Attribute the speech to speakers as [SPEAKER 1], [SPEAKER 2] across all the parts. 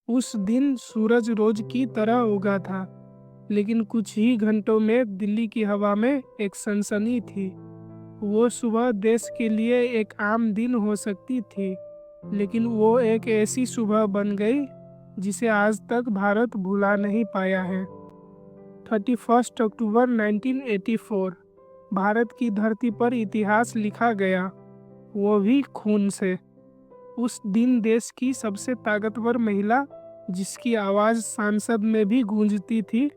[SPEAKER 1] उस दिन सूरज रोज की तरह उगा था, लेकिन कुछ ही घंटों में दिल्ली की हवा में एक सनसनी थी। वो सुबह देश के लिए एक आम दिन हो सकती थी, लेकिन वो एक ऐसी सुबह बन गई जिसे आज तक भारत भुला नहीं पाया है। 31 अक्टूबर 1984 भारत की धरती पर इतिहास लिखा गया, वो भी खून से। उस दिन देश की सबसे ताकतवर महिला, जिसकी आवाज़ संसद में भी गूंजती थी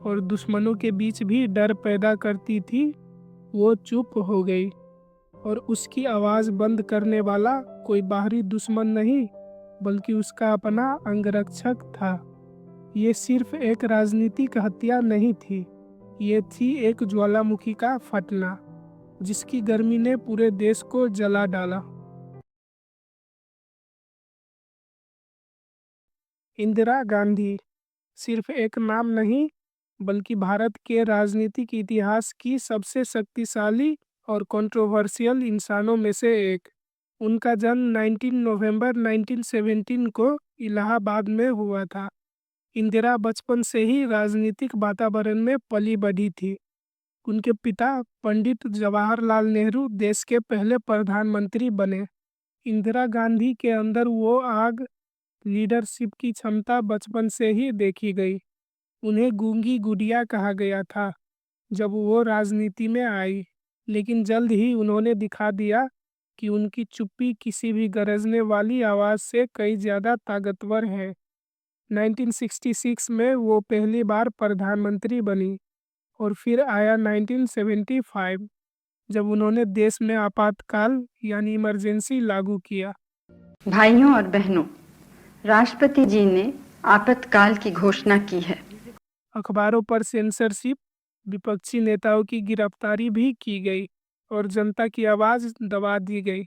[SPEAKER 1] और दुश्मनों के बीच भी डर पैदा करती थी, वो चुप हो गई। और उसकी आवाज़ बंद करने वाला कोई बाहरी दुश्मन नहीं, बल्कि उसका अपना अंगरक्षक था। ये सिर्फ एक राजनीतिक हत्या नहीं थी, ये थी एक ज्वालामुखी का फटना, जिसकी गर्मी ने पूरे देश को जला डाला। इंदिरा गांधी सिर्फ एक नाम नहीं, बल्कि भारत के राजनीतिक इतिहास की सबसे शक्तिशाली और कंट्रोवर्शियल इंसानों में से एक। उनका जन्म 19 नवंबर 1917 को इलाहाबाद में हुआ था। इंदिरा बचपन से ही राजनीतिक वातावरण में पली बढ़ी थी। उनके पिता पंडित जवाहरलाल नेहरू देश के पहले प्रधानमंत्री बने। इंदिरा गांधी के अंदर वो आग, लीडरशिप की क्षमता बचपन से ही देखी गई। उन्हें गूंगी गुड़िया कहा गया था जब वो राजनीति में आई, लेकिन जल्द ही उन्होंने दिखा दिया कि उनकी चुप्पी किसी भी गरजने वाली आवाज़ से कई ज़्यादा ताकतवर है। 1966 में वो पहली बार प्रधानमंत्री बनी, और फिर आया 1975, जब उन्होंने देश में आपातकाल यानी इमरजेंसी लागू किया।
[SPEAKER 2] भाइयों और बहनों, राष्ट्रपति जी ने आपातकाल की घोषणा की है।
[SPEAKER 1] अखबारों पर सेंसरशिप, विपक्षी नेताओं की गिरफ्तारी भी की गई और जनता की आवाज़ दबा दी गई।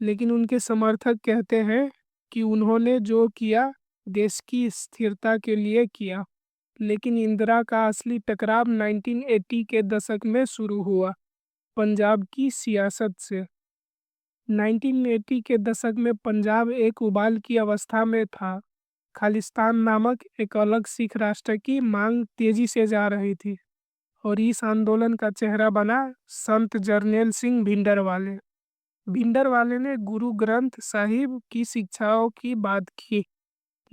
[SPEAKER 1] लेकिन उनके समर्थक कहते हैं कि उन्होंने जो किया देश की स्थिरता के लिए किया। लेकिन इंदिरा का असली टकराव 1980 के दशक में शुरू हुआ, पंजाब की सियासत से। 1980 के दशक में पंजाब एक उबाल की अवस्था में था। खालिस्तान नामक एक अलग सिख राष्ट्र की मांग तेजी से जा रही थी, और इस आंदोलन का चेहरा बना संत जरनैल सिंह भिंडरवाले। भिंडरवाले ने गुरु ग्रंथ साहिब की शिक्षाओं की बात की,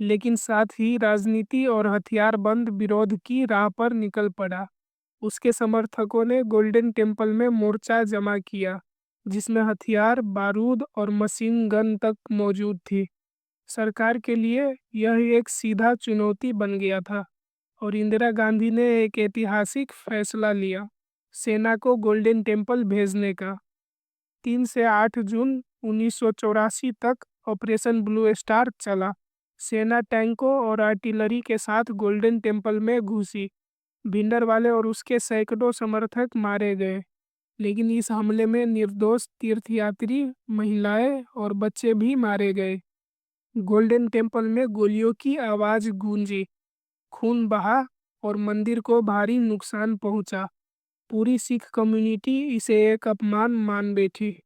[SPEAKER 1] लेकिन साथ ही राजनीति और हथियार बंद विरोध की राह पर निकल पड़ा। उसके समर्थकों ने गोल्डन टेम्पल में मोर्चा जमा किया, जिसमें हथियार, बारूद और मशीन गन तक मौजूद थी। सरकार के लिए यह एक सीधा चुनौती बन गया था, और इंदिरा गांधी ने एक ऐतिहासिक फैसला लिया, सेना को गोल्डन टेम्पल भेजने का। 3 से 8 जून 1984 तक ऑपरेशन ब्लू स्टार चला। सेना टैंकों और आर्टिलरी के साथ गोल्डन टेम्पल में घुसी। भिंडरवाले और उसके सैकड़ों समर्थक मारे गए, लेकिन इस हमले में निर्दोष तीर्थयात्री, महिलाएं और बच्चे भी मारे गए। गोल्डन टेम्पल में गोलियों की आवाज़ गूंजी, खून बहा और मंदिर को भारी नुकसान पहुंचा। पूरी सिख कम्युनिटी इसे एक अपमान मान बैठी।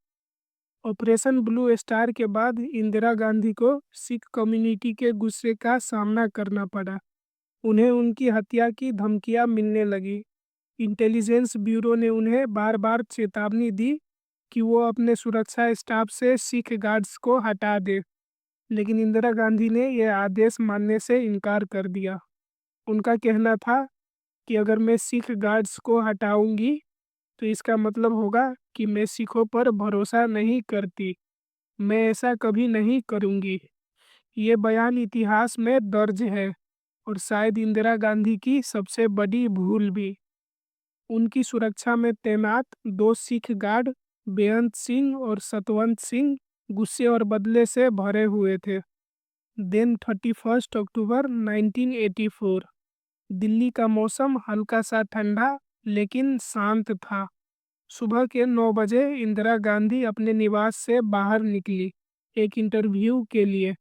[SPEAKER 1] ऑपरेशन ब्लू स्टार के बाद इंदिरा गांधी को सिख कम्युनिटी के गुस्से का सामना करना पड़ा। उन्हें उनकी हत्या की धमकियां मिलने लगी। इंटेलिजेंस ब्यूरो ने उन्हें बार बार चेतावनी दी कि वो अपने सुरक्षा स्टाफ से सिख गार्ड्स को हटा दे, लेकिन इंदिरा गांधी ने यह आदेश मानने से इनकार कर दिया। उनका कहना था कि अगर मैं सिख गार्ड्स को हटाऊंगी, तो इसका मतलब होगा कि मैं सिखों पर भरोसा नहीं करती। मैं ऐसा कभी नहीं करूंगी। ये बयान इतिहास में दर्ज है, और शायद इंदिरा गांधी की सबसे बड़ी भूल भी। उनकी सुरक्षा में तैनात 2 सिख गार्ड, बेअंत सिंह और सतवंत सिंह, गुस्से और बदले से भरे हुए थे। दिन 31 अक्टूबर 1984। दिल्ली का मौसम हल्का सा ठंडा लेकिन शांत था। सुबह के 9 बजे इंदिरा गांधी अपने निवास से बाहर निकली, एक इंटरव्यू के लिए।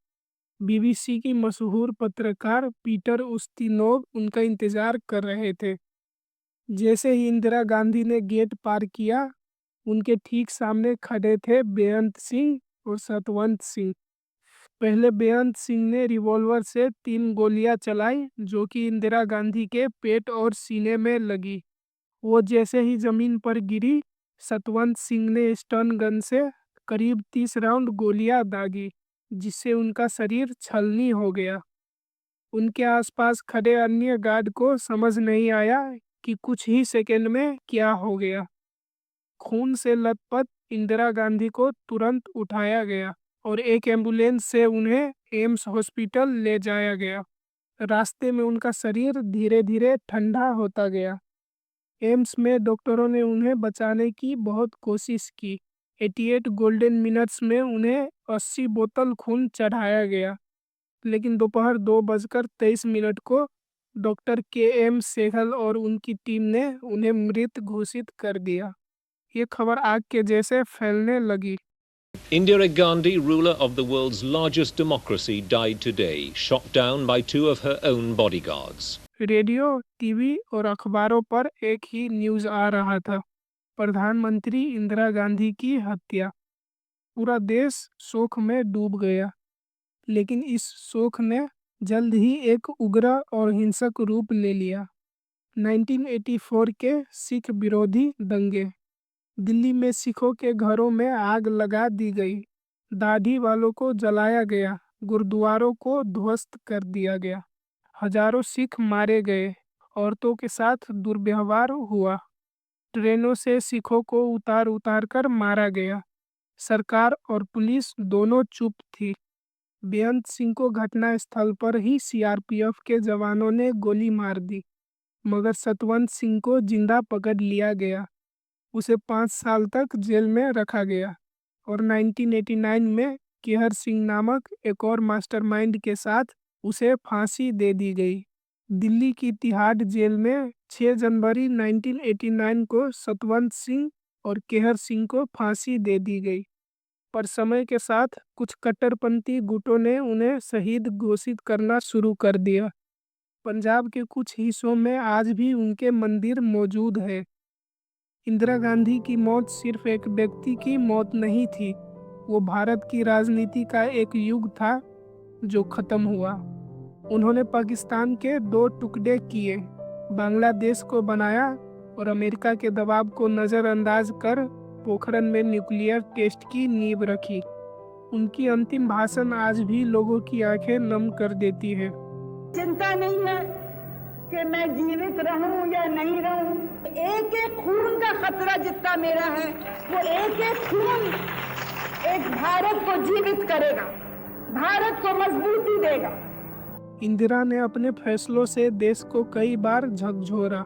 [SPEAKER 1] बीबीसी की मशहूर पत्रकार पीटर उस्तिनोव उनका इंतजार कर रहे थे। जैसे ही इंदिरा गांधी ने गेट पार किया, उनके ठीक सामने खड़े थे बेअंत सिंह और सतवंत सिंह। पहले बेअंत सिंह ने रिवॉल्वर से 3 गोलियां चलाई जो कि इंदिरा गांधी के पेट और सीने में लगी। वो जैसे ही जमीन पर गिरी, सतवंत सिंह ने स्टन गन से करीब 30 राउंड गोलियां दागी, जिससे उनका शरीर छलनी हो गया। उनके आसपास खड़े अन्य गार्ड को समझ नहीं आया कि कुछ ही सेकंड में क्या हो गया। खून से लथपथ इंदिरा गांधी को तुरंत उठाया गया और एक एम्बुलेंस से उन्हें एम्स हॉस्पिटल ले जाया गया। रास्ते में उनका शरीर धीरे धीरे ठंडा होता गया। एम्स में डॉक्टरों ने उन्हें बचाने की बहुत कोशिश की। 88 गोल्डन मिनट्स में उन्हें 80 बोतल खून चढ़ाया गया, लेकिन दोपहर 2:23 को डॉक्टर के.एम. सेहगल और उनकी टीम ने उन्हें मृत घोषित कर दिया। ये खबर आग के जैसे फैलने लगी।
[SPEAKER 3] Indira Gandhi, ruler of the world's largest democracy, died today, shot down by 2 of her own bodyguards.
[SPEAKER 1] Radio, TV और अखबारों पर एक ही न्यूज़ आ रहा था, प्रधानमंत्री इंदिरा गांधी की हत्या। पूरा देश शोक में डूब गया, लेकिन इस शोक ने जल्द ही एक उग्र और हिंसक रूप ले लिया। 1984 के सिख विरोधी दंगे। दिल्ली में सिखों के घरों में आग लगा दी गई, दाढ़ी वालों को जलाया गया, गुरुद्वारों को ध्वस्त कर दिया गया। हजारों सिख मारे गए, औरतों के साथ दुर्व्यवहार हुआ, ट्रेनों से सिखों को उतार उतार कर मारा गया। सरकार और पुलिस दोनों चुप थी। बेअंत सिंह को घटनास्थल पर ही सीआरपीएफ के जवानों ने गोली मार दी, मगर सतवंत सिंह को जिंदा पकड़ लिया गया। उसे 5 साल तक जेल में रखा गया और 1989 में केहर सिंह नामक एक और मास्टरमाइंड के साथ उसे फांसी दे दी गई। दिल्ली की तिहाड़ जेल में 6 जनवरी 1989 को सतवंत सिंह और केहर सिंह को फांसी दे दी गई, पर समय के साथ कुछ कट्टरपंथी गुटों ने उन्हें शहीद घोषित करना शुरू कर दिया। पंजाब के कुछ हिस्सों में आज भी उनके मंदिर मौजूद है। इंदिरा गांधी की मौत सिर्फ एक व्यक्ति की मौत नहीं थी, वो भारत की राजनीति का एक युग था जो खत्म हुआ। उन्होंने पाकिस्तान के 2 टुकड़े किए, बांग्लादेश को बनाया और अमेरिका के दबाव को नज़रअंदाज कर पोखरण में न्यूक्लियर टेस्ट की नींव रखी। उनकी अंतिम भाषण आज भी लोगों की आंखें नम कर देती है।
[SPEAKER 4] चिंता नहीं है कि मैं जीवित रहूं या नहीं रहूं, एक एक खून का खतरा जितना मेरा है, वो एक एक खून एक भारत को जीवित करेगा, भारत को मजबूती देगा।
[SPEAKER 1] इंदिरा ने अपने फैसलों से देश को कई बार झकझोरा,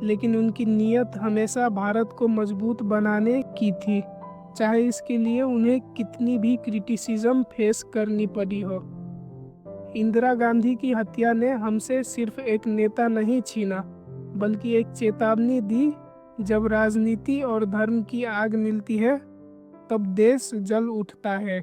[SPEAKER 1] लेकिन उनकी नीयत हमेशा भारत को मजबूत बनाने की थी, चाहे इसके लिए उन्हें कितनी भी क्रिटिसिज्म फेस करनी पड़ी हो। इंदिरा गांधी की हत्या ने हमसे सिर्फ एक नेता नहीं छीना, बल्कि एक चेतावनी दी। जब राजनीति और धर्म की आग मिलती है, तब देश जल उठता है।